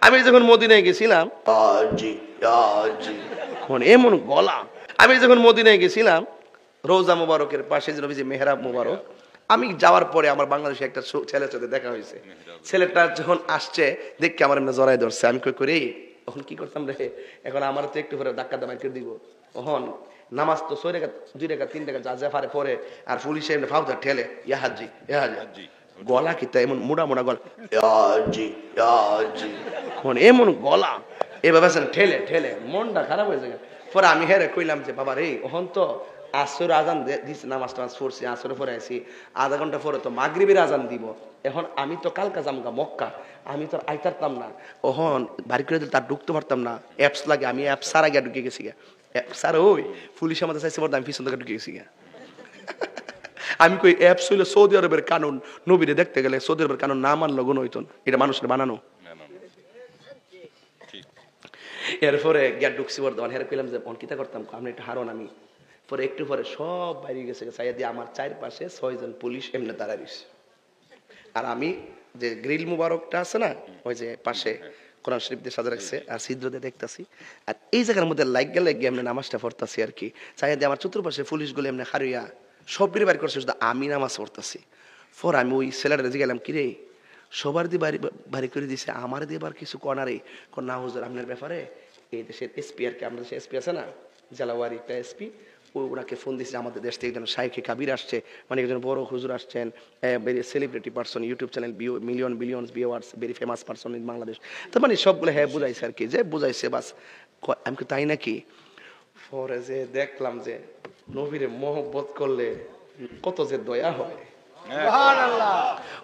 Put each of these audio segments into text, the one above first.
আমি যখন মদিনায় গেছিলাম এমন গলা, আমি যখন মদিনায় গেছিলাম রোজা মুবারকের পাশে যে নবীজি মেহরাব মুবারক, আমি যাওয়ার পরে আমার বাংলাদেশে একটা ছেলের সাথে দেখা হয়েছে। ছেলেটা যখন আসছে দেখে আমার এমনি জড়াই ধরছে। আমি কই করে তখন কি করতাম রে, এখন আমার তো একটু করে ধাক্কা দামাই করে দিব। তখন নামাজ তো 6 রেখাত 2 রেখাত 3 রেখাত যা যা পারে পরে, আর পুলিশে এমনি ফাউদা ঠেলে ইয়া হাজি গলা কিতা এমন মোড়া মোড়া গলা এমন গলা এভাবে ঠেলে ঠেলে মনটা খারাপ হয়ে যায়। পরে আমি হেরে কইলাম যে বাবা রে, ওহন তো আসর আজান দিচ্ছে, নামাজ টামাজ পড়ছি, আসরে পরে আছি, আধা ঘন্টা পরে তো মাগরিবের আজান দিব। এখন আমি তো কালকা যামগা মক্কা, আমি তো আইতারতাম না, ওহন বাড়ি করে দিলে তার ঢুকতে পারতাম না, অ্যাপস লাগে, আমি অ্যাপস সারা গিয়ে ঢুকে গেছি গা। স্যার ওই পুলিশ আমাদের চাইছে বলতে আমি পিছন থেকে ঢুকে গেছি গা। আমি কই অ্যাপস হইলো সৌদি আরবের কানুন, নবীরে দেখতে গেলে সৌদি আরবের কানুন না মানলো গুণ হইতো, এটা মানুষের বানানো। এরপরে গ্যাট ঢুকছি বর্ধমান, হেরে পেলাম যে অঙ্কিতা করতাম আমি একটু হারন। আমি পরে একটু পরে সব বাইরে গেছে, চাইয়া দিয়ে আমার চারপাশে 6 জন পুলিশ এমনি দাঁড়ায় দিছে। আর আমি যে গ্রিল মুবারকটা আছে না, ওই যে পাশে কোরআন শরীফ দিয়ে সাজা রাখছে, আর ছিদ্র দিয়ে দেখতেছি, আর এই জায়গার মধ্যে লাইক গেলে এমনি নামাজটা পড়তেছি আর কি। চাইয়া দিয়ে আমার চতুর্পাশে পুলিশগুলো এমনি হারিয়া সব বের বাইর করছে, শুধু আমি নামাজ পড়তেছি। পর আমি ওই ছেলেটা গেলাম, কিরে সবার দিয়ে বাড়ি করে দিছে, আমার দিয়ে আবার কিছু কনারে না হুজুর আপনার ব্যাপারে এই দেশের এসপি, আর কি আমাদের দেশে এসপি আছে না, জালাওয়ারিটা এসপি, ওনাকে ফোন দিয়েছে আমাদের দেশ থেকে একজন শাইখে কাবির আসছে, মানে একজন বড় হুজুর আসছেন, very celebrity person, YouTube channel million billions viewers, very famous person in Bangladesh. তো মানে সবগুলো হ্যাঁ বুঝাইছে আর কি, যে বুঝাইছে বাস। আমি তাই নাকি? পরে যে দেখলাম যে নবীরে মহব্বত করলে কত যে দয়া হয়।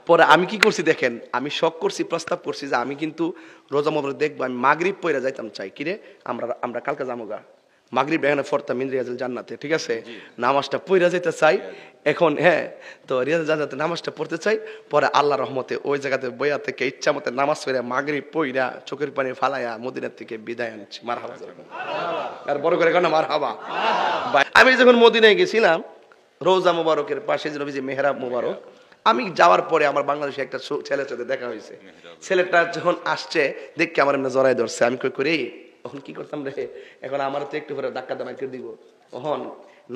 পরে আমি কি করছি দেখেন, আমি শখ করছি, প্রস্তাব করছি যে আমি কিন্তু রোজা মুবারক দেখবো, আমি মাগরিব পয়রা যাইতাম চাই, কিরে আমরা কালকে যামোগা মাগরিব এখানে ফরতাম মিন রিয়াজুল জান্নাতে, ঠিক আছে, নামাজটা পয়রা যেতে চাই এখন। হ্যাঁ, তো রিয়াজুল জান্নাতে নামাজটা পড়তে চাই, পরে আল্লাহ রহমতে ওই জায়গাতে বইয়া থেকে ইচ্ছা মতে নামাজ পড়ে মাগরিব পয়রা চোখের পানি ফালাইয়া মদিনার থেকে বিদায় আনছি। মারহাবা, আর বড় করে কেন মারহাবা। আমি যখন মদিনায় গেছিলাম রোজা মুবারকের পাশে যে নবীজি মেহরাব মুবারক, আমি যাওয়ার পরে আমার বাংলাদেশে একটা ছেলের সাথে দেখা হয়েছে। ছেলেটা যখন আসছে দেখে আমার এমনি জড়াই ধরছে। আমি কই করে তখন কি করতাম রে, এখন আমার তো একটু করে ধাক্কা দামাই করে দিব। তখন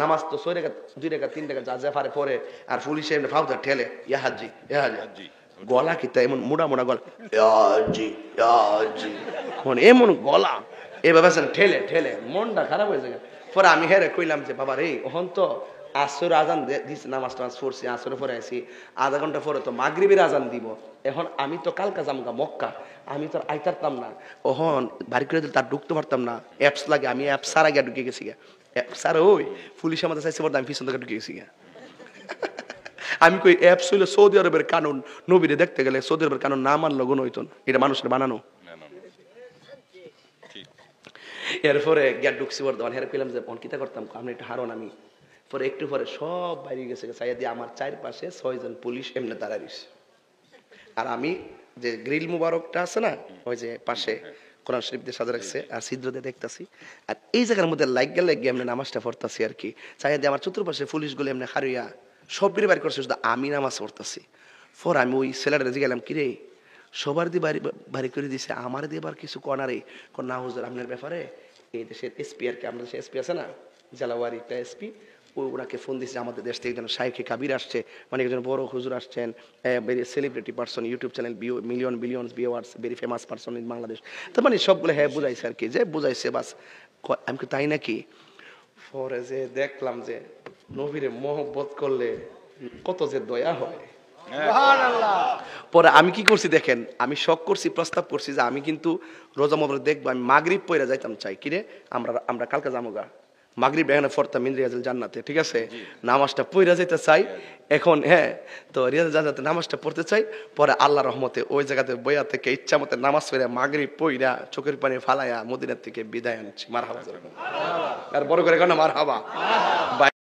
নামাজ তো 6 রেখাত 2 রেখাত 3 রেখাত যা যা পারে পরে, আর পুলিশে এমনি ফাউদা ঠেলে ইয়া হাজি গলা কিতা এমন মোড়া মোড়া গলা এমন গলা এভাবে ঠেলে ঠেলে মনটা খারাপ হয়ে যায়। পরে আমি হেরে কইলাম যে বাবা রে, ওহন তো আসর আজান দিচ্ছে, নামাজ টামাজ পড়ছি, আসরে পরে আছি, আধা ঘন্টা পরে তো মাগরিবের আজান দিব। এখন আমি তো কালকা যামগা মক্কা, আমি তো আইতারতাম না, ওহন বাড়ি করে দিলে তার ঢুকতে পারতাম না, অ্যাপস লাগে, আমি অ্যাপস সারা গিয়ে ঢুকে গেছি গা। স্যার ওই পুলিশ আমাদের চাইছে বলতে আমি পিছন থেকে ঢুকে গেছি গা। আমি কই অ্যাপস হইলো সৌদি আরবের কানুন, নবীরে দেখতে গেলে সৌদি আরবের কানুন না মানলো গুণ হইতো, এটা মানুষের বানানো। এরপরে গ্যাট ঢুকছি বর্ধমান, হেরে পেলাম যে অঙ্কিতা করতাম আমি একটু হারন। আমি পরে একটু পরে সব বাইরে গেছে, চাইয়া দিয়ে আমার চারপাশে 6 জন পুলিশ এমনি দাঁড়ায় দিছে। আর আমি যে গ্রিল মুবারকটা আছে না, ওই যে পাশে কোরআন শরীফ দিয়ে সাজা রাখছে, আর ছিদ্র দিয়ে দেখতেছি, আর এই জায়গার মধ্যে লাইক গেলে এমনি নামাজটা পড়তেছি আর কি। চাইয়া দিয়ে আমার চতুর্পাশে পুলিশগুলো এমনি হারিয়া সব বের বাইর করছে, শুধু আমি নামাজ পড়তেছি। পর আমি ওই ছেলেটা গেলাম, কিরে সবার দিয়ে বাড়ি করে দিছে, আমার দিয়ে আবার কিছু কনারে না হুজুর আপনার ব্যাপারে এই দেশের এসপি, আর কি আমাদের দেশে এসপি আছে না, জালাওয়ারিটা এসপি, ওনাকে ফোন দিয়েছে আমাদের দেশ থেকে একজন শাইখে কাবির আসছে, মানে একজন বড় হুজুর আসছেন, very celebrity person, YouTube channel million billions viewers, very famous person in Bangladesh. তো মানে সবগুলো হ্যাঁ বুঝাইছে আর কি, যে বুঝাইছে বাস। আমি তাই নাকি? পরে যে দেখলাম যে নবীরে মহব্বত করলে কত যে দয়া হয়। পরে আমি কি করছি দেখেন, আমি শখ করছি, প্রস্তাব করছি যে আমি কিন্তু রোজা মুবারক দেখবো, আমি মাগরিব পয়রা যাইতাম চাই, কিরে আমরা কালকে যামোগা মাগরিব এখানে ফরতাম মিন রিয়াজুল জান্নাতে, ঠিক আছে, নামাজটা পয়রা যেতে চাই এখন। হ্যাঁ, তো রিয়াজুল জান্নাতে নামাজটা পড়তে চাই, পরে আল্লাহ রহমতে ওই জায়গাতে বইয়া থেকে ইচ্ছা মতে নামাজ পড়ে মাগরিব পয়রা চোখের পানি ফালাইয়া মদিনার থেকে বিদায় আনছি। মারহাবা, আর বড় করে কেন মারহাবা।